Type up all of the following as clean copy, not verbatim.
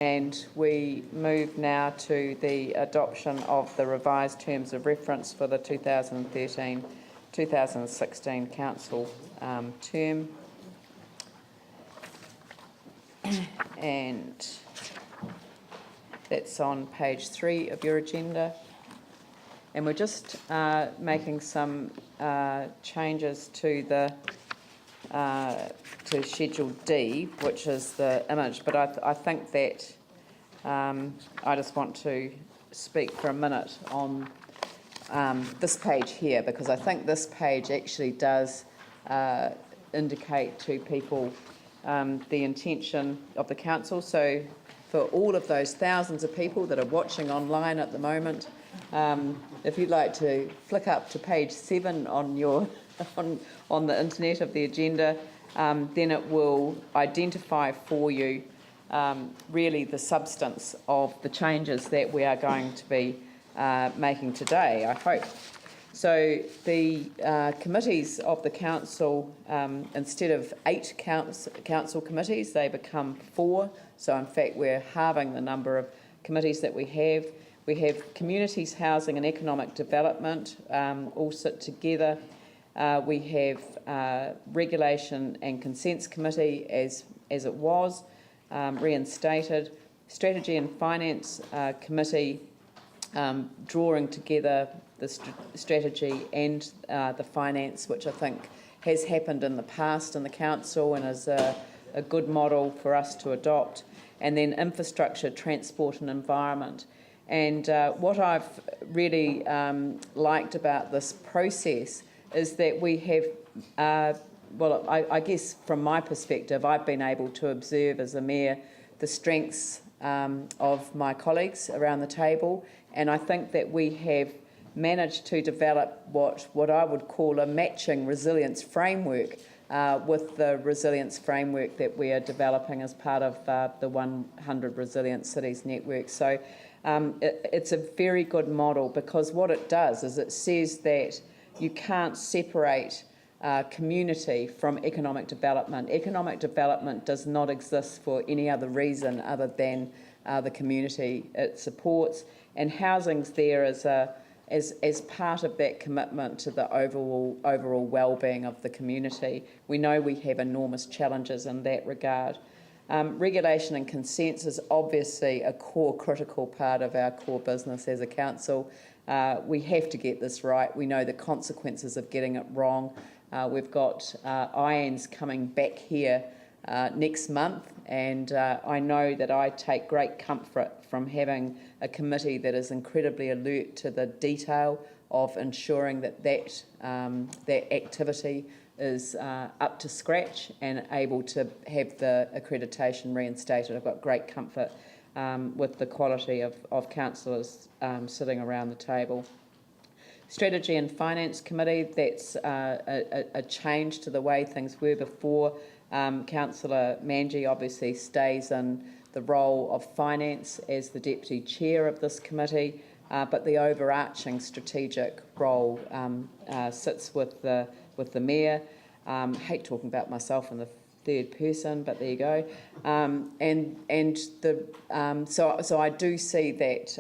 And we move now to the adoption of the revised terms of reference for the 2013-2016 council term. And that's on page 3 of your agenda. And we're just making some changes to the to Schedule D, which is the image, but I think that I just want to speak for a minute on this page here, because I think this page actually does indicate to people the intention of the council. So for all of those thousands of people that are watching online at the moment, if you'd like to flick up to page 7 on your on the internet of the agenda, then it will identify for you really the substance of the changes that we are going to be making today, I hope. So the committees of the council, instead of 8 council committees, they become 4. So in fact we're halving the number of committees that we have. We have Communities, Housing and Economic Development all sit together. We have Regulation and Consents Committee as it was, reinstated. Strategy and Finance Committee drawing together the strategy and the finance, which I think has happened in the past in the council and is a good model for us to adopt. And then Infrastructure, Transport and Environment. And what I've really liked about this process is that we have, well, I guess from my perspective, I've been able to observe as a mayor the strengths of my colleagues around the table, and I think that we have managed to develop what I would call a matching resilience framework with the resilience framework that we are developing as part of the 100 Resilient Cities Network. So it's a very good model, because what it does is it says that you can't separate community from economic development. Economic development does not exist for any other reason other than the community it supports, and housing's there as part of that commitment to the overall well-being of the community. We know we have enormous challenges in that regard. Regulation and consents is obviously a core critical part of our core business as a council. We have to get this right. We know the consequences of getting it wrong. We've got IANZ coming back here next month, and I know that I take great comfort from having a committee that is incredibly alert to the detail of ensuring that activity is up to scratch and able to have the accreditation reinstated. I've got great comfort with the quality of councillors sitting around the table. Strategy and Finance Committee, that's a change to the way things were before. Councillor Manji obviously stays in the role of finance as the deputy chair of this committee, but the overarching strategic role sits with the mayor. Hate talking about myself in the third person, but there you go. So I do see that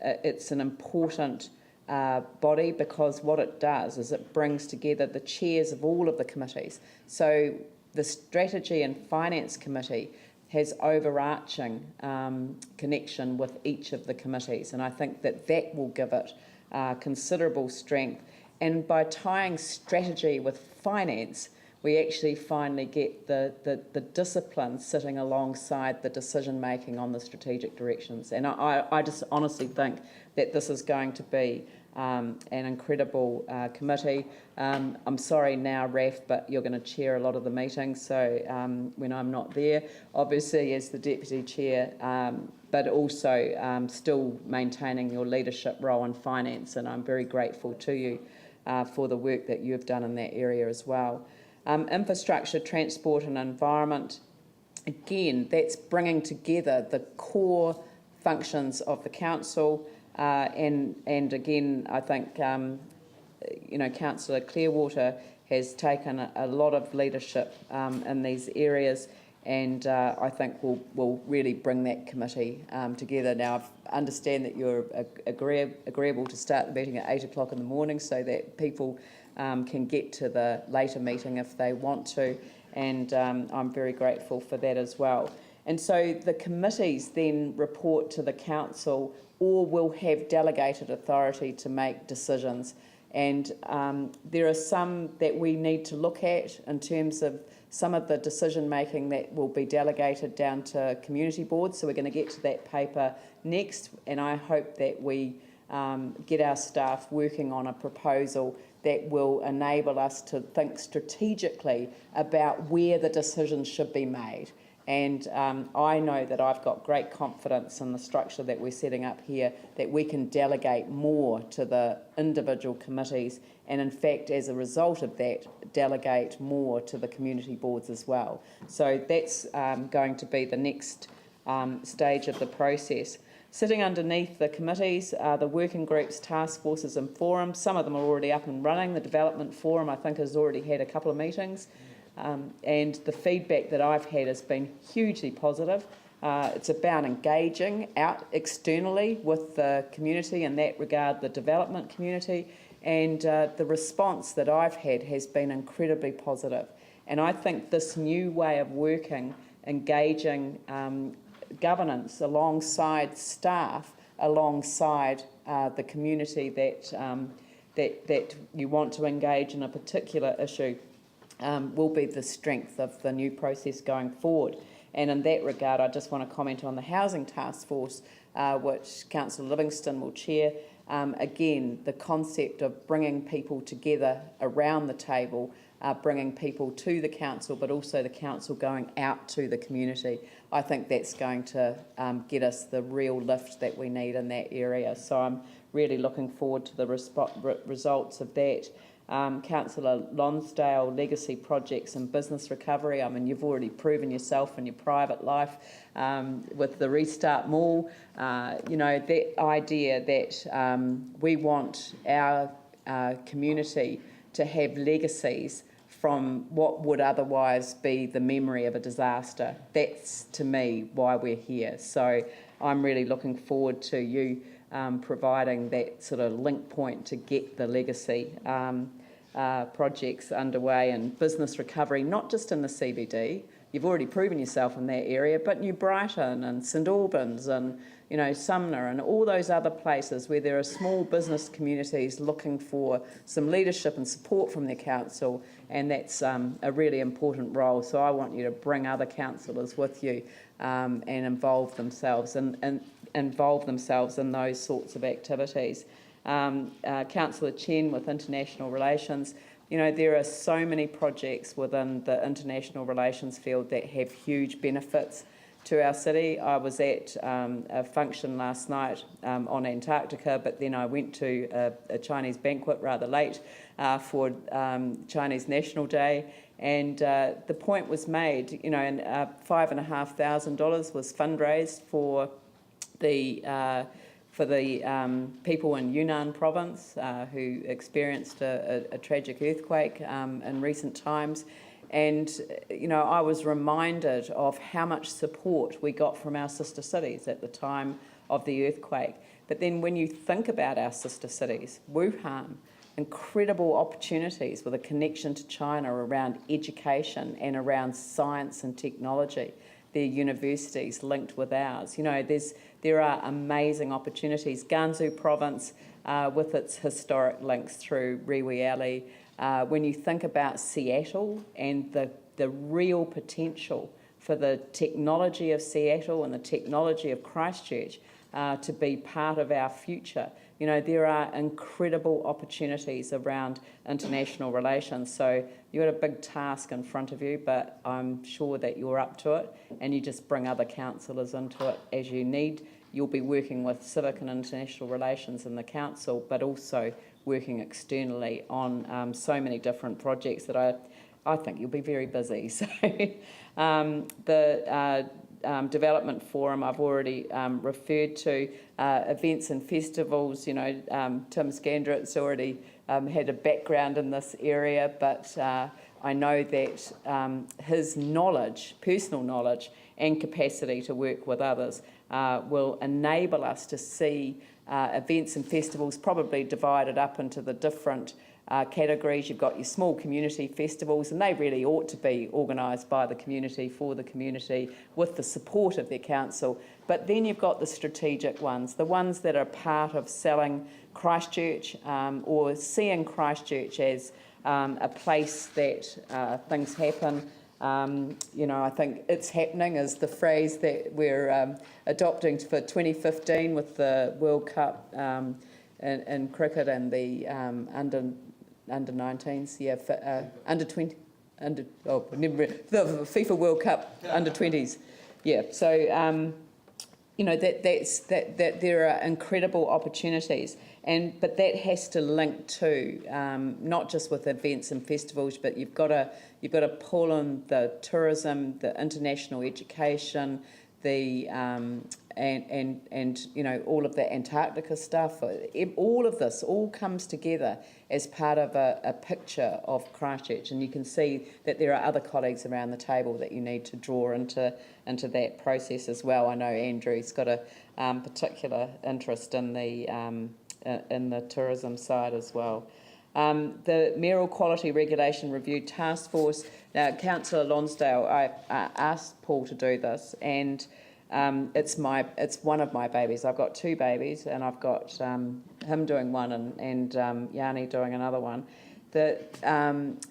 it's an important body, because what it does is it brings together the chairs of all of the committees. So the Strategy and Finance Committee has overarching connection with each of the committees, and I think that will give it considerable strength. And by tying strategy with finance, we actually finally get the discipline sitting alongside the decision making on the strategic directions. And I just honestly think that this is going to be an incredible committee. I'm sorry now, Raf, but you're going to chair a lot of the meetings, so when I'm not there, obviously as the deputy chair, but also still maintaining your leadership role in finance, and I'm very grateful to you for the work that you've done in that area as well. Infrastructure, Transport and Environment, again, that's bringing together the core functions of the council, and again, I think Councillor Clearwater has taken a lot of leadership in these areas, and I think we'll really bring that committee together. Now, I understand that you're agreeable to start the meeting at 8 o'clock in the morning so that people can get to the later meeting if they want to, and I'm very grateful for that as well. And so the committees then report to the council or will have delegated authority to make decisions. And there are some that we need to look at in terms of some of the decision making that will be delegated down to community boards. So we're going to get to that paper next, and I hope that we get our staff working on a proposal that will enable us to think strategically about where the decisions should be made. And I know that I've got great confidence in the structure that we're setting up here, that we can delegate more to the individual committees, and in fact, as a result of that, delegate more to the community boards as well. So that's going to be the next stage of the process. Sitting underneath the committees are the working groups, task forces and forums. Some of them are already up and running. The development forum, I think, has already had a couple of meetings. And the feedback that I've had has been hugely positive. It's about engaging out externally with the community, in that regard the development community, and the response that I've had has been incredibly positive. And I think this new way of working, engaging governance alongside staff, alongside the community that you want to engage in a particular issue, will be the strength of the new process going forward. And in that regard, I just want to comment on the Housing Task Force, which Councillor Livingston will chair. Again, the concept of bringing people together around the table, bringing people to the council, but also the council going out to the community. I think that's going to get us the real lift that we need in that area. So I'm really looking forward to the results of that. Councillor Lonsdale, legacy projects and business recovery. I mean, you've already proven yourself in your private life with the Restart Mall. You know, that idea that we want our community to have legacies from what would otherwise be the memory of a disaster. That's, to me, why we're here. So I'm really looking forward to you providing that sort of link point to get the legacy projects underway and business recovery, not just in the CBD. You've already proven yourself in that area, but New Brighton and St Albans and, you know, Sumner and all those other places where there are small business communities looking for some leadership and support from their council, and that's a really important role. So I want you to bring other councillors with you and involve themselves in those sorts of activities. Councillor Chen with international relations. You know, there are so many projects within the international relations field that have huge benefits to our city. I was at a function last night on Antarctica, but then I went to a Chinese banquet rather late for Chinese National Day, and the point was made, you know, and $5,500 was fundraised for the people in Yunnan province who experienced a tragic earthquake in recent times. And, you know, I was reminded of how much support we got from our sister cities at the time of the earthquake. But then when you think about our sister cities, Wuhan, incredible opportunities with a connection to China around education and around science and technology. Their universities linked with ours. You know, there are amazing opportunities. Gansu province with its historic links through Rewe Alley. When you think about Seattle and the real potential for the technology of Seattle and the technology of Christchurch to be part of our future, you know, there are incredible opportunities around international relations. So you've got a big task in front of you, but I'm sure that you're up to it, and you just bring other councillors into it as you need. You'll be working with civic and international relations in the council, but also working externally on so many different projects that I think you'll be very busy. So the development forum I've already referred to, events and festivals. You know, Tim Scandrett's already had a background in this area, but I know that his knowledge, personal knowledge and capacity to work with others will enable us to see events and festivals probably divided up into the different categories. You've got your small community festivals, and they really ought to be organised by the community, for the community, with the support of their council. But then you've got the strategic ones, the ones that are part of selling Christchurch or seeing Christchurch as a place that things happen. I think "it's happening" is the phrase that we're adopting for 2015 with the World Cup in cricket and the under 19s, under 20, the FIFA World Cup under 20s, So that there are incredible opportunities, but that has to link to not just with events and festivals, but you've got to pull in the tourism, the international education, the and all of the Antarctica stuff. All of this all comes together as part of a picture of Christchurch, and you can see that there are other colleagues around the table that you need to draw into that process as well. I know Andrew's got a particular interest in the tourism side as well. The Mayoral Quality Regulation Review Task Force. Now, Councillor Lonsdale, I asked Paul to do this, and it's one of my babies. I've got two babies, and I've got him doing one and Yanni doing another one. The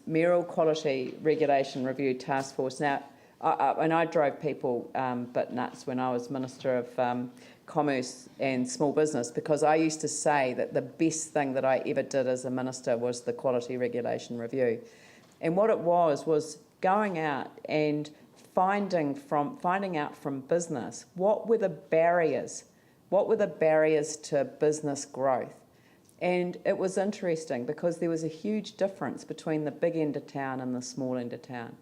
Mayoral Quality Regulation Review Task Force. Now, I drove people a bit nuts when I was Minister of Commerce and Small Business, because I used to say that the best thing that I ever did as a minister was the Quality Regulation Review. And what it was going out and finding out from business what were the barriers to business growth. And it was interesting because there was a huge difference between the big end of town and the small end of town.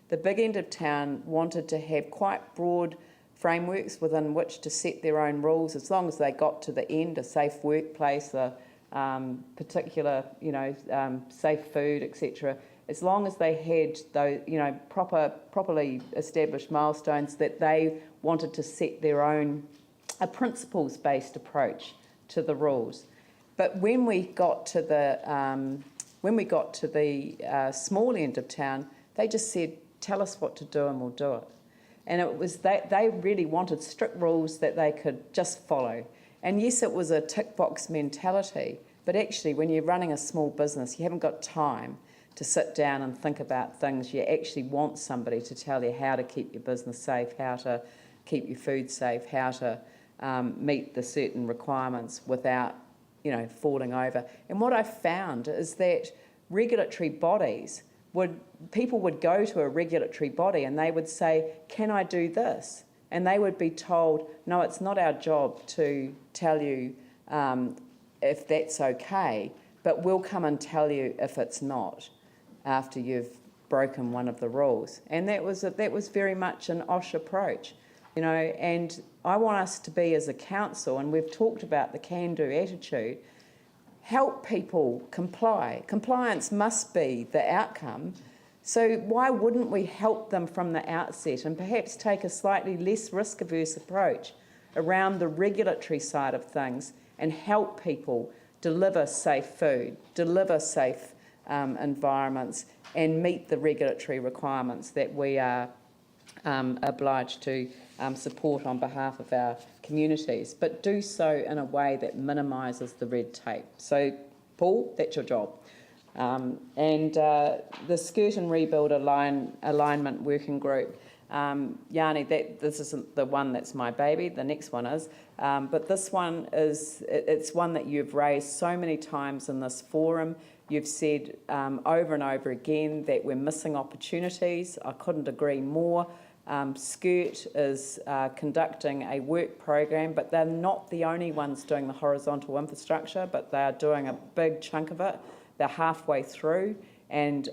The big end of town wanted to have quite broad frameworks within which to set their own rules, as long as they got to the end, a safe workplace, a particular, safe food, etc. As long as they had those, properly established milestones, that they wanted to set their own a principles-based approach to the rules. But when we got to the small end of town, they just said, "Tell us what to do and we'll do it." And it was they really wanted strict rules that they could just follow. And yes, it was a tick box mentality, but actually when you're running a small business, you haven't got time to sit down and think about things. You actually want somebody to tell you how to keep your business safe, how to keep your food safe, how to meet the certain requirements without, falling over. And what I found is that regulatory bodies people would go to a regulatory body and they would say, "Can I do this?" And they would be told, "No, it's not our job to tell you if that's okay, but we'll come and tell you if it's not after you've broken one of the rules." And that was very much an OSH approach, and I want us to be, as a council, and we've talked about the can-do attitude, help people comply. Compliance must be the outcome. So why wouldn't we help them from the outset and perhaps take a slightly less risk-averse approach around the regulatory side of things and help people deliver safe food, deliver safe environments, and meet the regulatory requirements that we are obliged to support on behalf of our communities, but do so in a way that minimises the red tape. So, Paul, that's your job. The Skirt and Rebuild Alignment Working Group, Yanni, this isn't the one that's my baby, the next one is, but this one it's one that you've raised so many times in this forum. You've said over and over again that we're missing opportunities. I couldn't agree more. Skirt is conducting a work program, but they're not the only ones doing the horizontal infrastructure, but they are doing a big chunk of it. They're halfway through, and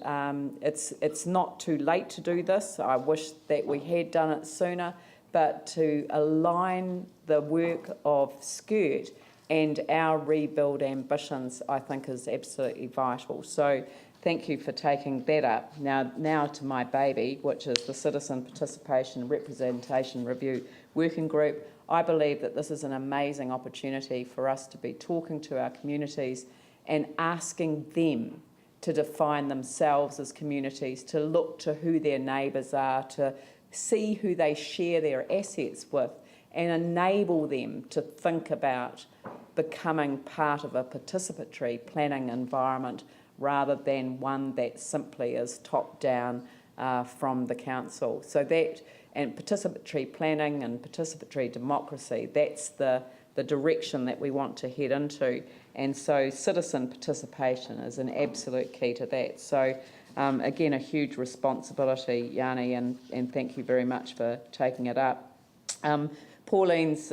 it's not too late to do this. I wish that we had done it sooner, but to align the work of Skirt and our rebuild ambitions, I think, is absolutely vital. So thank you for taking that up. Now to my baby, which is the Citizen Participation Representation Review Working Group. I believe that this is an amazing opportunity for us to be talking to our communities and asking them to define themselves as communities, to look to who their neighbours are, to see who they share their assets with, and enable them to think about becoming part of a participatory planning environment rather than one that simply is top-down from the council. So that, and participatory planning and participatory democracy, that's the direction that we want to head into. And so citizen participation is an absolute key to that. So again, a huge responsibility, Yanni, and thank you very much for taking it up. Pauline's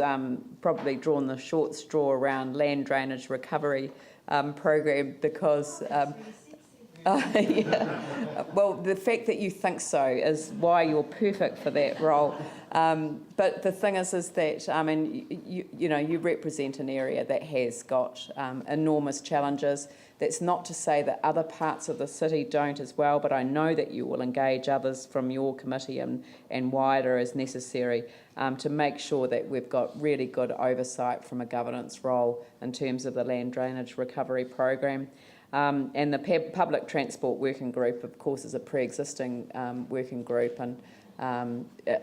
probably drawn the short straw around land drainage recovery program because, yeah. Well, the fact that you think so is why you're perfect for that role. But the thing is that, I mean, you represent an area that has got enormous challenges. That's not to say that other parts of the city don't as well, but I know that you will engage others from your committee and wider as necessary to make sure that we've got really good oversight from a governance role in terms of the land drainage recovery program. And the Public Transport Working Group, of course, is a pre-existing working group and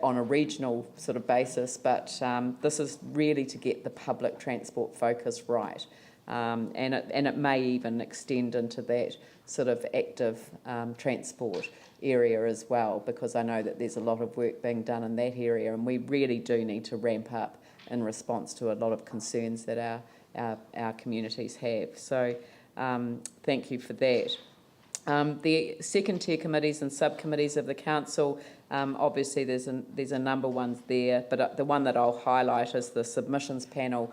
on a regional sort of basis, but this is really to get the public transport focus right. And it may even extend into that sort of active transport area as well, because I know that there's a lot of work being done in that area, and we really do need to ramp up in response to a lot of concerns that our communities have. So thank you for that. The second tier committees and subcommittees of the council, obviously there's a number of ones there, but the one that I'll highlight is the submissions panel,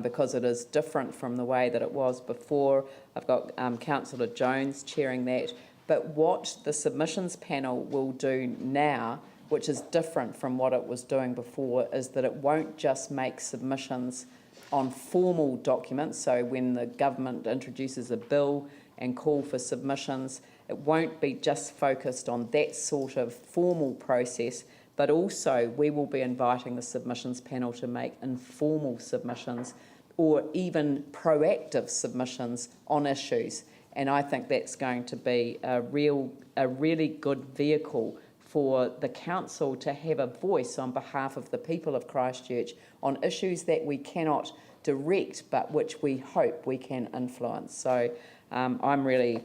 because it is different from the way that it was before. I've got Councillor Jones chairing that. But what the submissions panel will do now, which is different from what it was doing before, is that it won't just make submissions on formal documents. So when the government introduces a bill and call for submissions, it won't be just focused on that sort of formal process, but also we will be inviting the submissions panel to make informal submissions or even proactive submissions on issues. And I think that's going to be a really good vehicle for the council to have a voice on behalf of the people of Christchurch on issues that we cannot direct, but which we hope we can influence. So I'm really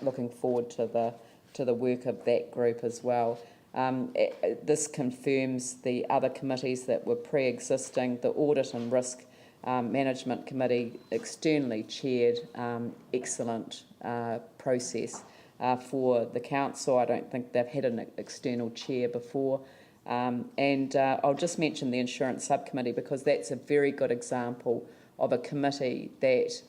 looking forward to the work of that group as well. This confirms the other committees that were pre-existing. The Audit and Risk Management Committee, externally chaired, excellent process for the council. I don't think they've had an external chair before. And I'll just mention the Insurance Subcommittee because that's a very good example of a committee that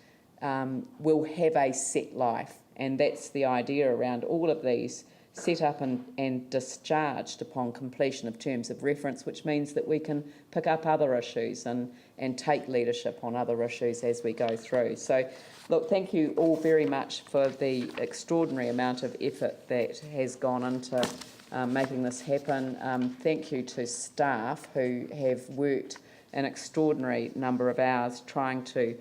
will have a set life, and that's the idea around all of these, set up and discharged upon completion of terms of reference, which means that we can pick up other issues and take leadership on other issues as we go through. So, look, thank you all very much for the extraordinary amount of effort that has gone into making this happen. Thank you to staff who have worked an extraordinary number of hours trying to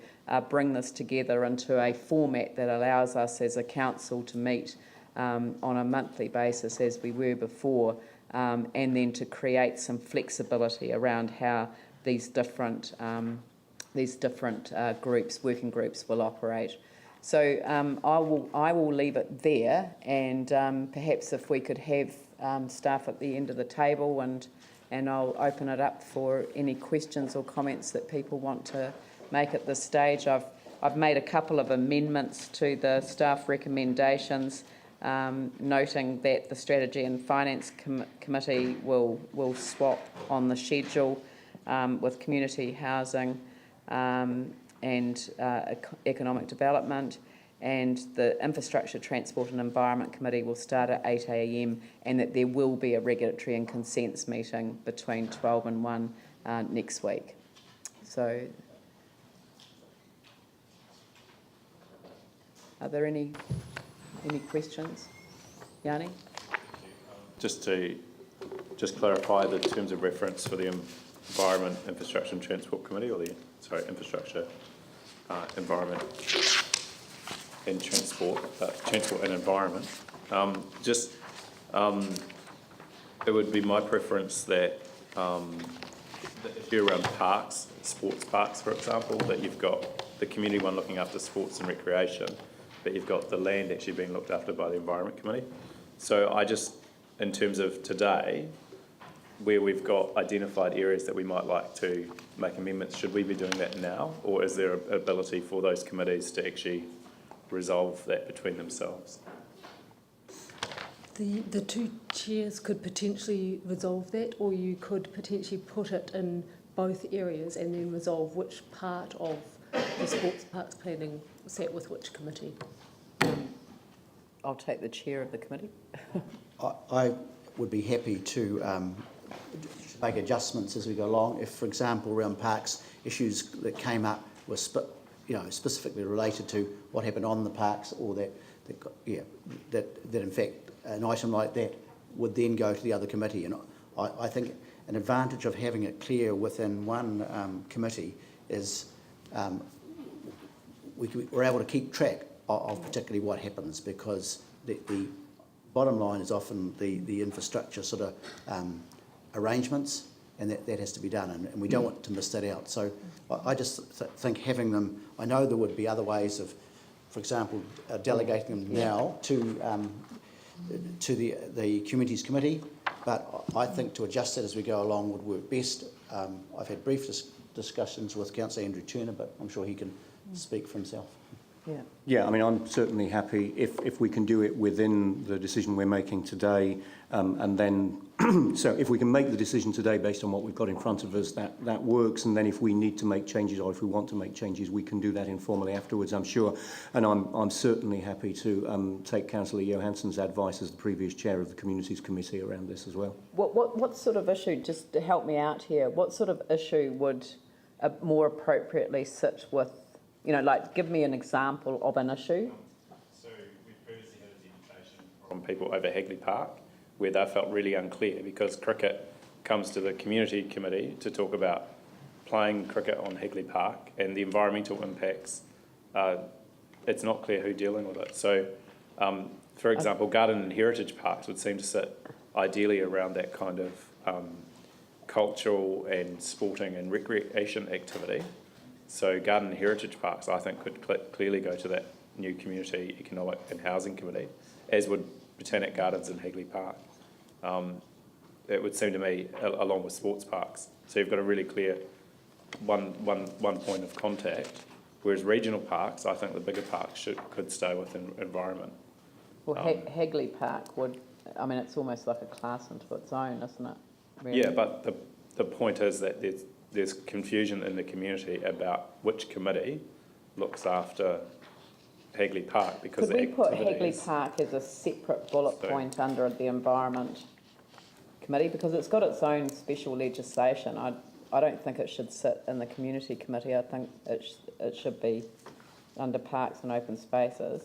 bring this together into a format that allows us as a council to meet on a monthly basis as we were before, and then to create some flexibility around how these different groups, working groups, will operate. So I will leave it there, and perhaps if we could have staff at the end of the table, and I'll open it up for any questions or comments that people want to make at this stage. I've made a couple of amendments to the staff recommendations, noting that the Strategy and Finance Committee will swap on the schedule with community housing and economic development, and the Infrastructure, Transport and Environment Committee will start at 8 a.m, and that there will be a regulatory and consents meeting between 12 and 1 next week. So, are there any Any questions? Yanni? Just to clarify the terms of reference for the Environment, Infrastructure and Transport Committee, or the Infrastructure, Environment and Transport, Transport and Environment. It would be my preference that the issue around parks, sports parks, for example, that you've got the community one looking after sports and recreation, but you've got the land actually being looked after by the Environment Committee. So I just, in terms of today, where we've got identified areas that we might like to make amendments, should we be doing that now, or is there an ability for those committees to actually resolve that between themselves? The two chairs could potentially resolve that, or you could potentially put it in both areas and then resolve which part of the sports parks planning sat with which committee. I'll take the chair of the committee. I would be happy to make adjustments as we go along. If, for example, around parks, issues that came up were specifically related to what happened on the parks, or that in fact an item like that would then go to the other committee. And I think an advantage of having it clear within one committee is we're able to keep track of particularly what happens, because the bottom line is often the infrastructure sort of arrangements, and that has to be done, and we don't want to miss that out. So I just think having them, I know there would be other ways of, for example, delegating them now to the Communities Committee, but I think to adjust it as we go along would work best. I've had brief discussions with Councillor Andrew Turner, but I'm sure he can speak for himself. Yeah, I mean, I'm certainly happy if we can do it within the decision we're making today, and then, so if we can make the decision today based on what we've got in front of us, that works, and then if we need to make changes, or if we want to make changes, we can do that informally afterwards, I'm sure. And I'm certainly happy to take Councillor Johansson's advice as the previous chair of the Communities Committee around this as well. What sort of issue, just to help me out here, what sort of issue would more appropriately sit with, like, give me an example of an issue? So we've previously had a deputation from people over Hagley Park where they felt really unclear, because cricket comes to the community committee to talk about playing cricket on Hagley Park and the environmental impacts. It's not clear who's dealing with it. So, for example, garden and heritage parks would seem to sit ideally around that kind of cultural and sporting and recreation activity. So garden and heritage parks, I think, could clearly go to that new community, economic and housing committee, as would Botanic Gardens in Hagley Park. It would seem to me, along with sports parks. So you've got a really clear one point of contact, whereas regional parks, I think the bigger parks could stay within environment. Well, Hagley Park would, I mean, it's almost like a class into its own, isn't it? Really? Yeah, but the point is that there's confusion in the community about which committee looks after Hagley Park, because could we put Hagley Park as a separate bullet point under the Environment Committee, because it's got its own special legislation. I don't think it should sit in the Community Committee. I think it should be under Parks and Open Spaces.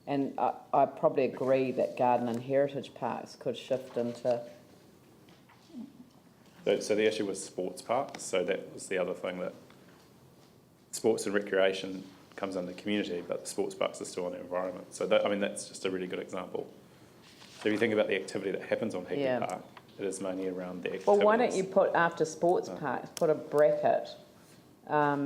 And I probably agree that garden and heritage parks could shift into... So the issue was sports parks, so that was the other thing, that sports and recreation comes under community, but the sports parks are still on the environment. So that, I mean, that's just a really good example. So if you think about the activity that happens on Hagley Park, it is mainly around the activities. Well, why don't you put, after sports parks, put a bracket. I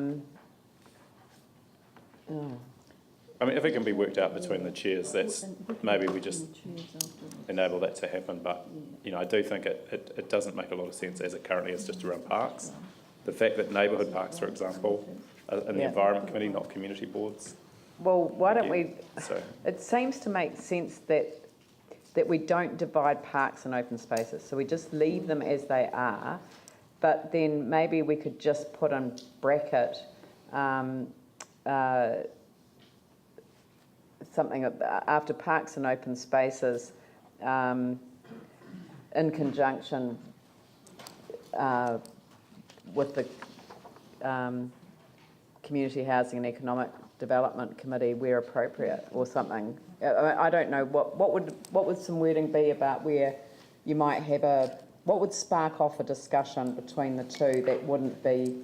mean, if it can be worked out between the chairs, that's maybe we just enable that to happen. But, I do think it doesn't make a lot of sense as it currently is just around parks. The fact that neighbourhood parks, for example, are in the Environment Committee, not community boards. Well, why don't we... So. It seems to make sense that we don't divide parks and open spaces. So we just leave them as they are. But then maybe we could just put in bracket... something after parks and open spaces, in conjunction with the community housing and economic Development Committee where appropriate or something. I don't know, what would some wording be about where you might have what would spark off a discussion between the two that wouldn't be